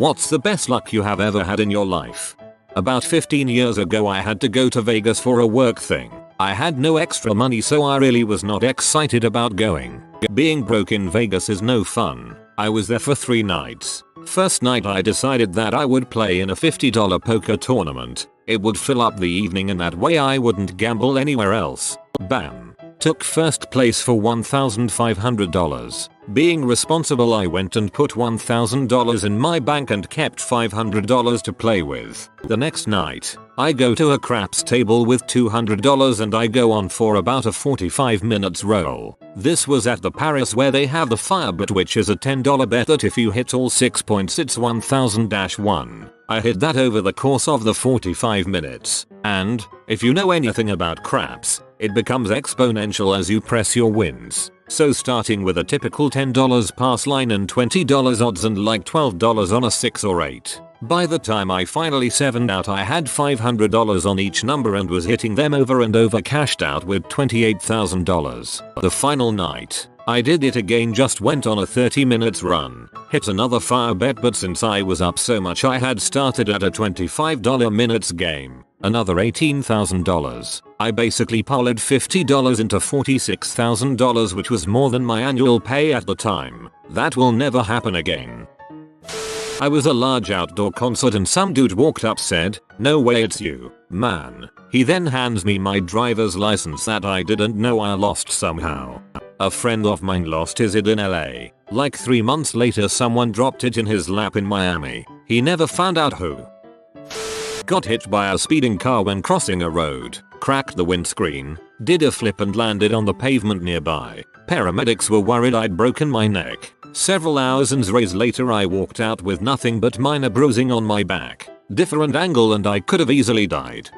What's the best luck you have ever had in your life? About 15 years ago I had to go to Vegas for a work thing. I had no extra money, so I really was not excited about going. Being broke in Vegas is no fun. I was there for 3 nights. First night I decided that I would play in a $50 poker tournament. It would fill up the evening and that way I wouldn't gamble anywhere else. Bam. Took first place for $1,500. Being responsible, I went and put $1,000 in my bank and kept $500 to play with. The next night, I go to a craps table with $200 and I go on for about a 45 minutes roll. This was at the Paris where they have the fire bet, which is a $10 bet that if you hit all 6 points it's 1000-1. I hit that over the course of the 45 minutes. And, if you know anything about craps, it becomes exponential as you press your wins. So starting with a typical $10 pass line and $20 odds and like $12 on a 6 or 8. By the time I finally 7'd out I had $500 on each number and was hitting them over and over, cashed out with $28,000. The final night, I did it again, just went on a 30 minutes run, hit another fire bet, but since I was up so much I had started at a $25 minutes game. Another $18,000. I basically parlayed $50 into $46,000, which was more than my annual pay at the time. That will never happen again. I was a large outdoor concert and some dude walked up, said, "No way, it's you, man." He then hands me my driver's license that I didn't know I lost somehow. A friend of mine lost his in LA. Like 3 months later someone dropped it in his lap in Miami. He never found out who. Got hit by a speeding car when crossing a road, cracked the windscreen, did a flip and landed on the pavement nearby. Paramedics were worried I'd broken my neck. Several hours and rays later I walked out with nothing but minor bruising on my back. Different angle and I could have easily died.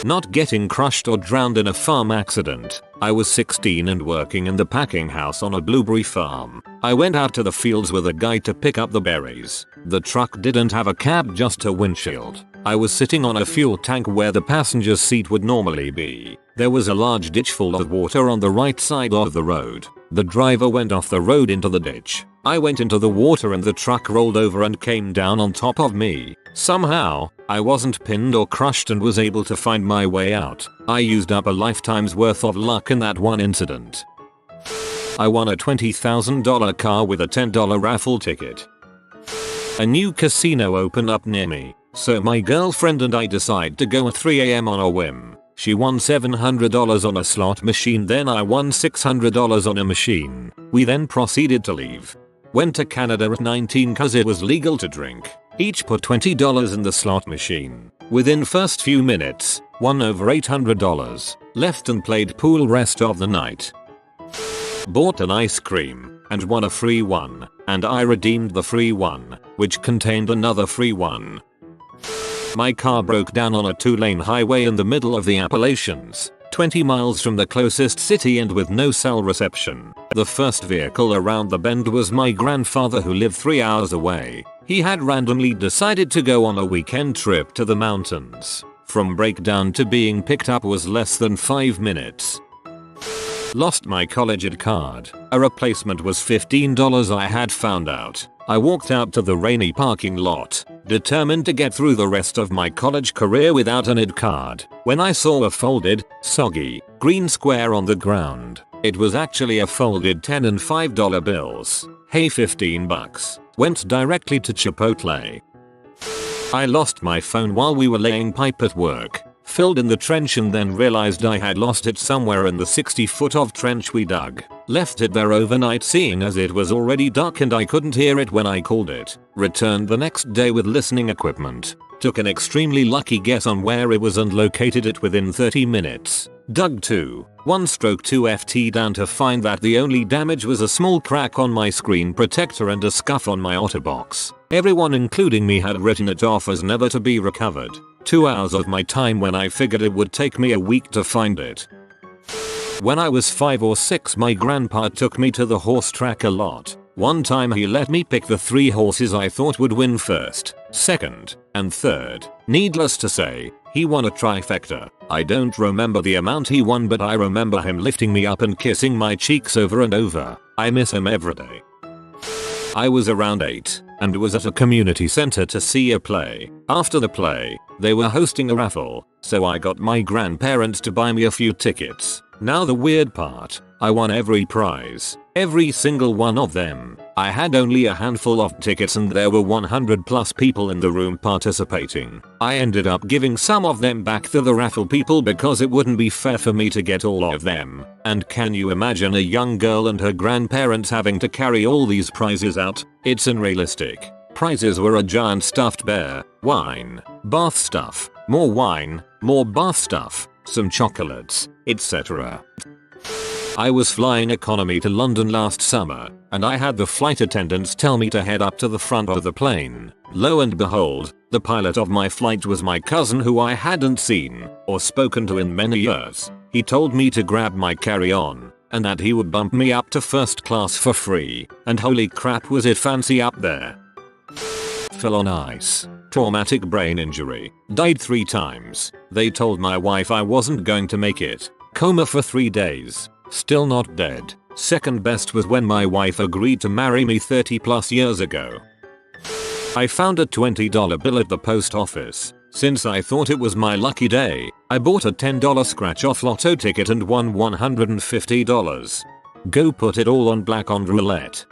Not getting crushed or drowned in a farm accident. I was 16 and working in the packing house on a blueberry farm. I went out to the fields with a guy to pick up the berries. The truck didn't have a cab, just a windshield. I was sitting on a fuel tank where the passenger's seat would normally be. There was a large ditch full of water on the right side of the road. The driver went off the road into the ditch. I went into the water and the truck rolled over and came down on top of me. Somehow, I wasn't pinned or crushed and was able to find my way out. I used up a lifetime's worth of luck in that one incident. I won a $20,000 car with a $10 raffle ticket. A new casino opened up near me, so my girlfriend and I decide to go at 3 AM on a whim. She won $700 on a slot machine, then I won $600 on a machine. We then proceeded to leave. Went to Canada at 19 cause it was legal to drink. Each put $20 in the slot machine. Within first few minutes, won over $800. Left and played pool rest of the night. Bought an ice cream and won a free one, and I redeemed the free one, which contained another free one. My car broke down on a 2-lane highway in the middle of the Appalachians, 20 miles from the closest city and with no cell reception. The first vehicle around the bend was my grandfather, who lived 3 hours away. He had randomly decided to go on a weekend trip to the mountains. From breakdown to being picked up was less than 5 minutes. Lost my college ed card. A replacement was $15, I had found out. I walked out to the rainy parking lot, determined to get through the rest of my college career without an ed card, when I saw a folded, soggy, green square on the ground. It was actually a folded $10 and $5 bills. Hey, 15 bucks. Went directly to Chipotle. I lost my phone while we were laying pipe at work. Filled in the trench and then realized I had lost it somewhere in the 60 foot of trench we dug. Left it there overnight, seeing as it was already dark and I couldn't hear it when I called it. Returned the next day with listening equipment. Took an extremely lucky guess on where it was and located it within 30 minutes. Dug 1/2 FT down to find that the only damage was a small crack on my screen protector and a scuff on my OtterBox. Everyone including me had written it off as never to be recovered. 2 hours of my time when I figured it would take me a week to find it. When I was 5 or 6, my grandpa took me to the horse track a lot. One time he let me pick the 3 horses I thought would win first, second, and third. Needless to say, he won a trifecta. I don't remember the amount he won, but I remember him lifting me up and kissing my cheeks over and over. I miss him every day. I was around 8. and was at a community center to see a play. After the play, they were hosting a raffle, so I got my grandparents to buy me a few tickets. Now the weird part, I won every prize. Every single one of them. I had only a handful of tickets and there were 100 plus people in the room participating. I ended up giving some of them back to the raffle people because it wouldn't be fair for me to get all of them. And can you imagine a young girl and her grandparents having to carry all these prizes out? It's unrealistic. Prizes were a giant stuffed bear, wine, bath stuff, more wine, more bath stuff, some chocolates, etc. I was flying economy to London last summer, and I had the flight attendants tell me to head up to the front of the plane. Lo and behold, the pilot of my flight was my cousin who I hadn't seen or spoken to in many years. He told me to grab my carry-on, and that he would bump me up to first class for free, and holy crap was it fancy up there. Fell on ice. Traumatic brain injury. Died 3 times. They told my wife I wasn't going to make it. Coma for 3 days. Still not dead. Second best was when my wife agreed to marry me 30 plus years ago. I found a $20 bill at the post office. Since I thought it was my lucky day, I bought a $10 scratch off Lotto ticket and won $150. Go put it all on black on roulette.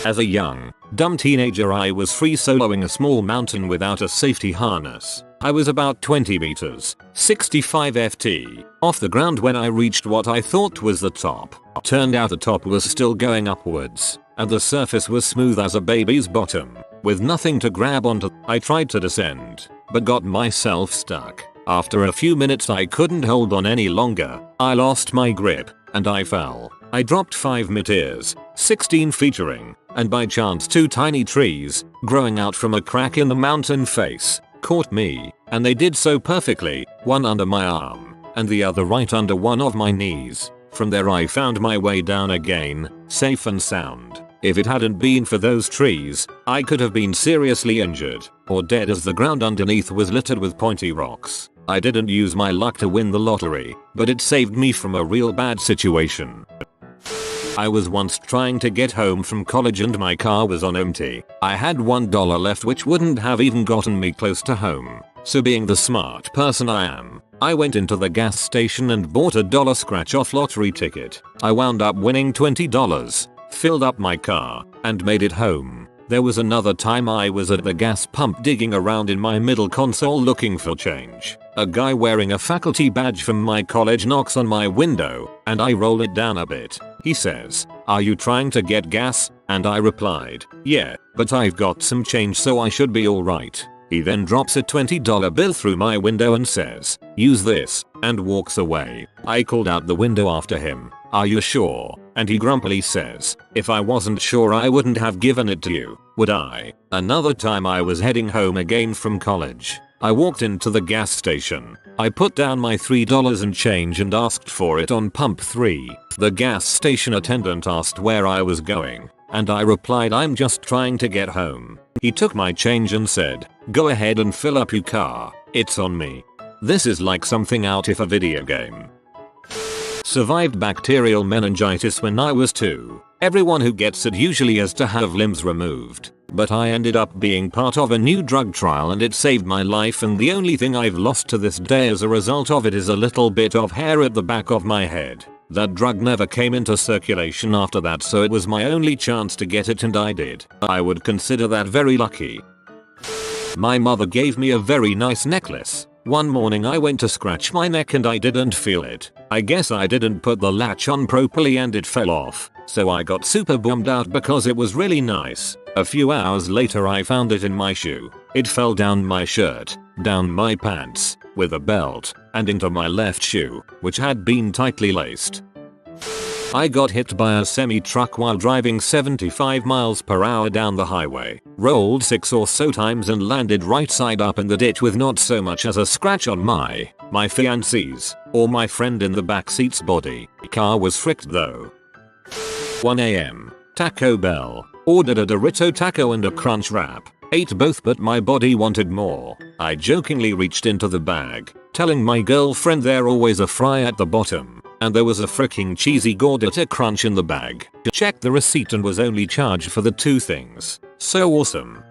As a young, dumb teenager I was free soloing a small mountain without a safety harness. I was about 20 meters, 65 ft, off the ground when I reached what I thought was the top. Turned out the top was still going upwards, and the surface was smooth as a baby's bottom. With nothing to grab onto, I tried to descend, but got myself stuck. After a few minutes I couldn't hold on any longer. I lost my grip, and I fell. I dropped 5 meters, 16 featuring, and by chance 2 tiny trees, growing out from a crack in the mountain face, caught me, and they did so perfectly, one under my arm, and the other right under one of my knees. From there I found my way down again, safe and sound. If it hadn't been for those trees, I could have been seriously injured, or dead as the ground underneath was littered with pointy rocks. I didn't use my luck to win the lottery, but it saved me from a real bad situation. I was once trying to get home from college and my car was on empty. I had $1 left which wouldn't have even gotten me close to home. So being the smart person I am, I went into the gas station and bought a $1 scratch off lottery ticket. I wound up winning $20, filled up my car, and made it home. There was another time I was at the gas pump digging around in my middle console looking for change. A guy wearing a faculty badge from my college knocks on my window, and I roll it down a bit. He says, "Are you trying to get gas?" And I replied, "Yeah, but I've got some change so I should be alright." He then drops a $20 bill through my window and says, "Use this," and walks away. I called out the window after him, "Are you sure?" And he grumpily says, "If I wasn't sure I wouldn't have given it to you, would I?" Another time I was heading home again from college. I walked into the gas station. I put down my $3 and change and asked for it on pump 3. The gas station attendant asked where I was going, and I replied I'm just trying to get home. He took my change and said, "Go ahead and fill up your car, it's on me." This is like something out of a video game. Survived bacterial meningitis when I was 2. Everyone who gets it usually has to have limbs removed. But I ended up being part of a new drug trial and it saved my life, and the only thing I've lost to this day as a result of it is a little bit of hair at the back of my head. That drug never came into circulation after that, so it was my only chance to get it and I did. I would consider that very lucky. My mother gave me a very nice necklace. One morning I went to scratch my neck and I didn't feel it. I guess I didn't put the latch on properly and it fell off. So I got super bummed out because it was really nice. A few hours later I found it in my shoe. It fell down my shirt, down my pants, with a belt, and into my left shoe, which had been tightly laced. I got hit by a semi-truck while driving 75 miles per hour down the highway, rolled 6 or so times and landed right side up in the ditch with not so much as a scratch on my fiancee's, or my friend in the backseat's body. Car was fricked though. 1 AM. Taco Bell. Ordered a Dorito taco and a crunch wrap. Ate both but my body wanted more. I jokingly reached into the bag, telling my girlfriend there always a fry at the bottom, and there was a freaking cheesy Gordita crunch in the bag. Checked the receipt and was only charged for the 2 things. So awesome.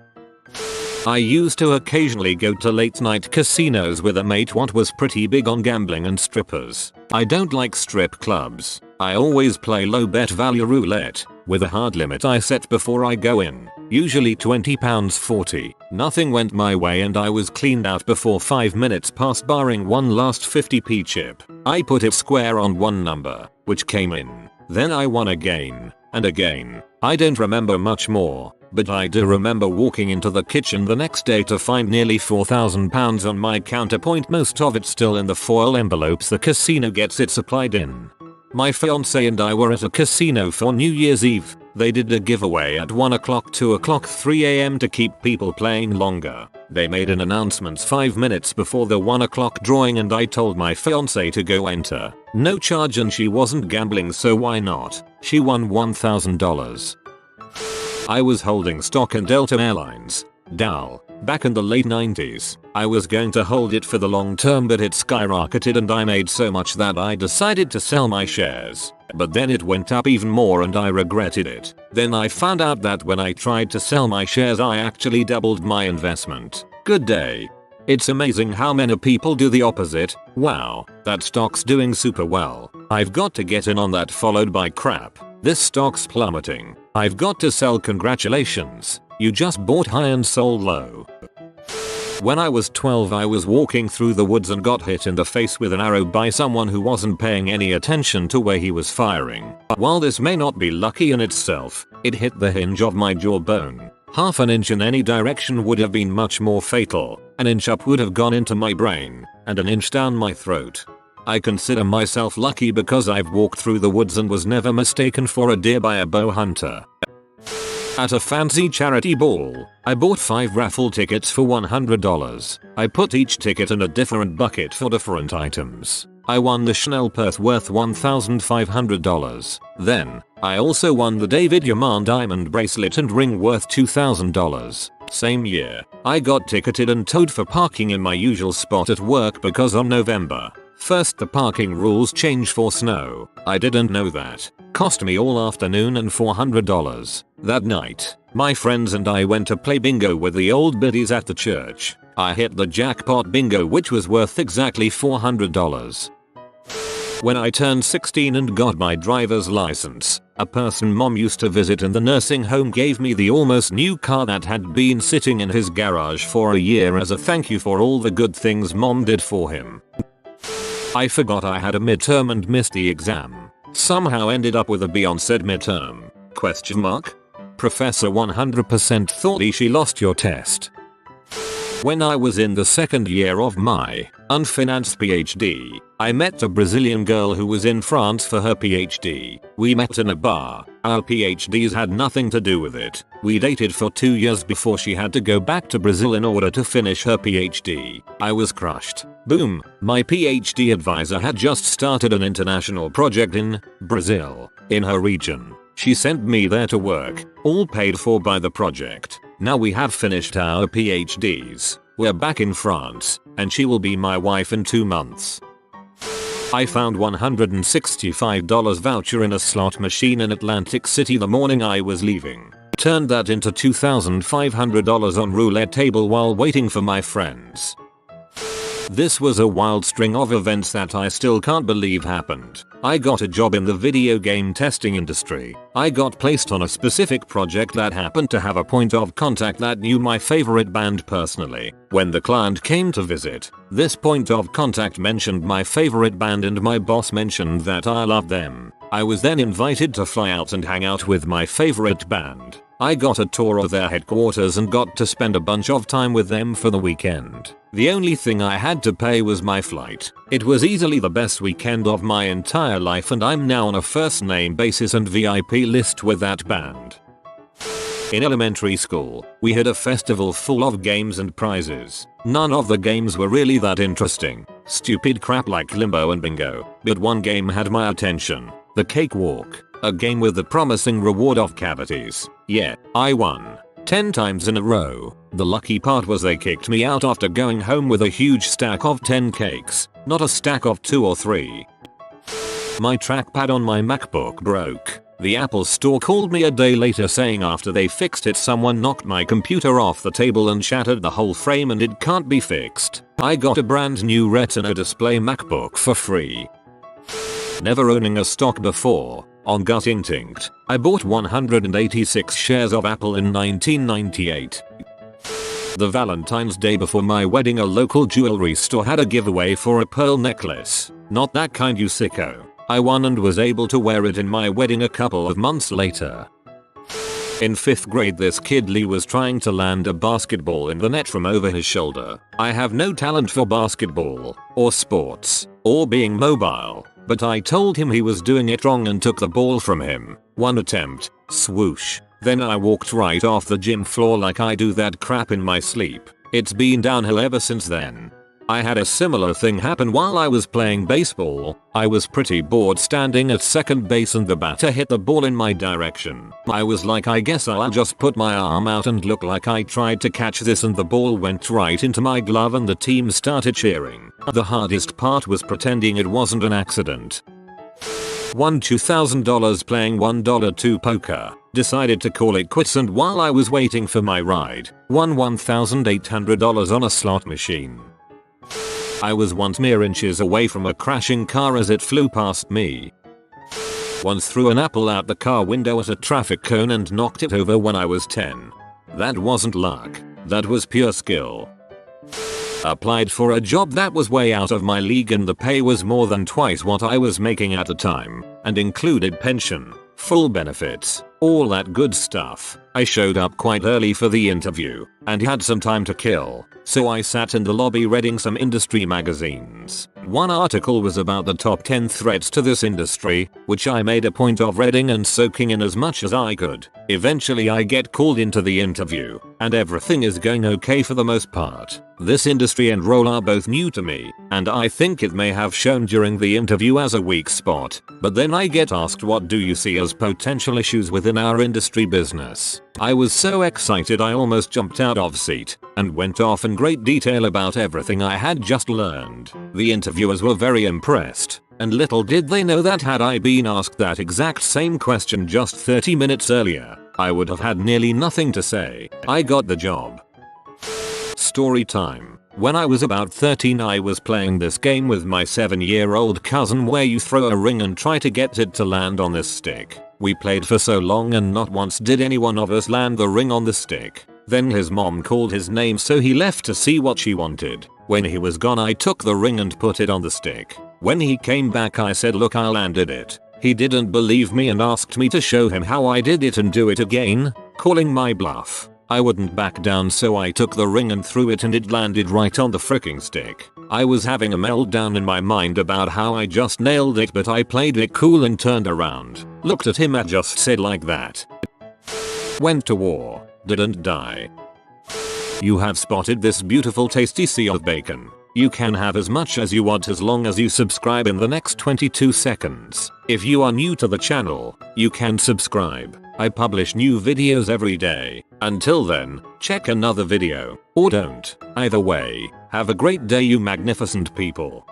I used to occasionally go to late night casinos with a mate what was pretty big on gambling and strippers. I don't like strip clubs. I always play low bet value roulette with a hard limit I set before I go in. Usually £20.40. Nothing went my way and I was cleaned out before 5 minutes passed barring one last 50p chip. I put it square on one number, which came in. Then I won again and again. I don't remember much more, but I do remember walking into the kitchen the next day to find nearly £4,000 on my counterpoint, most of it still in the foil envelopes the casino gets it supplied in. My fiance and I were at a casino for New Year's Eve. They did a giveaway at 1 o'clock, 2 o'clock, 3 am to keep people playing longer. They made an announcement 5 minutes before the 1 o'clock drawing and I told my fiance to go enter. No charge and she wasn't gambling, so why not? She won $1,000. I was holding stock in Delta Airlines, DAL, back in the late 90s. I was going to hold it for the long term but it skyrocketed and I made so much that I decided to sell my shares. But then it went up even more and I regretted it. Then I found out that when I tried to sell my shares I actually doubled my investment. Good day. It's amazing how many people do the opposite. Wow, that stock's doing super well. I've got to get in on that, followed by crap. This stock's plummeting. I've got to sell. Congratulations. You just bought high and sold low. When I was 12 I was walking through the woods and got hit in the face with an arrow by someone who wasn't paying any attention to where he was firing. While this may not be lucky in itself, it hit the hinge of my jawbone. Half an inch in any direction would have been much more fatal. An inch up would have gone into my brain, and an inch down my throat. I consider myself lucky because I've walked through the woods and was never mistaken for a deer by a bow hunter. At a fancy charity ball, I bought 5 raffle tickets for $100. I put each ticket in a different bucket for different items. I won the Chanel purse worth $1,500. Then, I also won the David Yurman diamond bracelet and ring worth $2,000. Same year, I got ticketed and towed for parking in my usual spot at work because on November 1st the parking rules change for snow. I didn't know that. Cost me all afternoon and $400. That night, my friends and I went to play bingo with the old biddies at the church. I hit the jackpot bingo, which was worth exactly $400. When I turned 16 and got my driver's license, a person mom used to visit in the nursing home gave me the almost new car that had been sitting in his garage for a year as a thank you for all the good things mom did for him. I forgot I had a midterm and missed the exam. Somehow ended up with a B on said midterm. ? Professor 100% thought she lost your test. When I was in the second year of my unfinanced PhD, I met a Brazilian girl who was in France for her PhD. We met in a bar. Our PhDs had nothing to do with it. We dated for 2 years before she had to go back to Brazil in order to finish her PhD. I was crushed. Boom, my PhD advisor had just started an international project in Brazil, in her region. She sent me there to work, all paid for by the project. Now we have finished our PhDs. We're back in France, and she will be my wife in 2 months. I found $165 voucher in a slot machine in Atlantic City the morning I was leaving. Turned that into $2,500 on roulette table while waiting for my friends. This was a wild string of events that I still can't believe happened. I got a job in the video game testing industry. I got placed on a specific project that happened to have a point of contact that knew my favorite band personally. When the client came to visit, this point of contact mentioned my favorite band and my boss mentioned that I loved them. I was then invited to fly out and hang out with my favorite band. I got a tour of their headquarters and got to spend a bunch of time with them for the weekend. The only thing I had to pay was my flight. It was easily the best weekend of my entire life and I'm now on a first name basis and VIP list with that band. In elementary school, we had a festival full of games and prizes. None of the games were really that interesting. Stupid crap like limbo and bingo. But one game had my attention. The Cakewalk. A game with the promising reward of cavities. Yeah, I won 10 times in a row. The lucky part was they kicked me out after going home with a huge stack of 10 cakes, not a stack of 2 or 3. My trackpad on my MacBook broke. The Apple store called me a day later saying after they fixed it someone knocked my computer off the table and shattered the whole frame and it can't be fixed. I got a brand new Retina display MacBook for free. Never owning a stock before. On gut instinct, I bought 186 shares of Apple in 1998. The Valentine's Day before my wedding, a local jewelry store had a giveaway for a pearl necklace. Not that kind, you sicko. I won and was able to wear it in my wedding a couple of months later. In 5th grade, this kid Lee was trying to land a basketball in the net from over his shoulder. I have no talent for basketball, or sports, or being mobile, but I told him he was doing it wrong and took the ball from him. One attempt, swoosh. Then I walked right off the gym floor like I do that crap in my sleep. It's been downhill ever since then. I had a similar thing happen while I was playing baseball. I was pretty bored standing at second base and the batter hit the ball in my direction. I was like, I guess I'll just put my arm out and look like I tried to catch this, and the ball went right into my glove and the team started cheering. The hardest part was pretending it wasn't an accident. Won $2,000 playing $1 poker. Decided to call it quits, and while I was waiting for my ride, won $1,800 on a slot machine. I was once mere inches away from a crashing car as it flew past me. Once threw an apple out the car window at a traffic cone and knocked it over when I was 10. That wasn't luck. That was pure skill. Applied for a job that was way out of my league and the pay was more than twice what I was making at the time, and included pension, full benefits, all that good stuff. I showed up quite early for the interview and had some time to kill, so I sat in the lobby reading some industry magazines. One article was about the top 10 threats to this industry, which I made a point of reading and soaking in as much as I could. Eventually I get called into the interview, and everything is going okay for the most part. This industry and role are both new to me, and I think it may have shown during the interview as a weak spot, but then I get asked, what do you see as potential issues within our industry business? I was so excited I almost jumped out of seat and went off in great detail about everything I had just learned. The interviewers were very impressed, and little did they know that had I been asked that exact same question just 30 minutes earlier, I would have had nearly nothing to say. I got the job. Story time. When I was about 13, I was playing this game with my 7-year-old cousin where you throw a ring and try to get it to land on this stick. We played for so long and not once did any one of us land the ring on the stick. Then his mom called his name, so he left to see what she wanted. When he was gone, I took the ring and put it on the stick. When he came back, I said, look, I landed it. He didn't believe me and asked me to show him how I did it and do it again, calling my bluff. I wouldn't back down, so I took the ring and threw it and it landed right on the fricking stick. I was having a meltdown in my mind about how I just nailed it, but I played it cool and turned around, looked at him and just said like that. Went to war, didn't die. You have spotted this beautiful tasty sea of bacon. You can have as much as you want as long as you subscribe in the next 22 seconds. If you are new to the channel, you can subscribe. I publish new videos every day. Until then, check another video, or don't. Either way, have a great day, you magnificent people.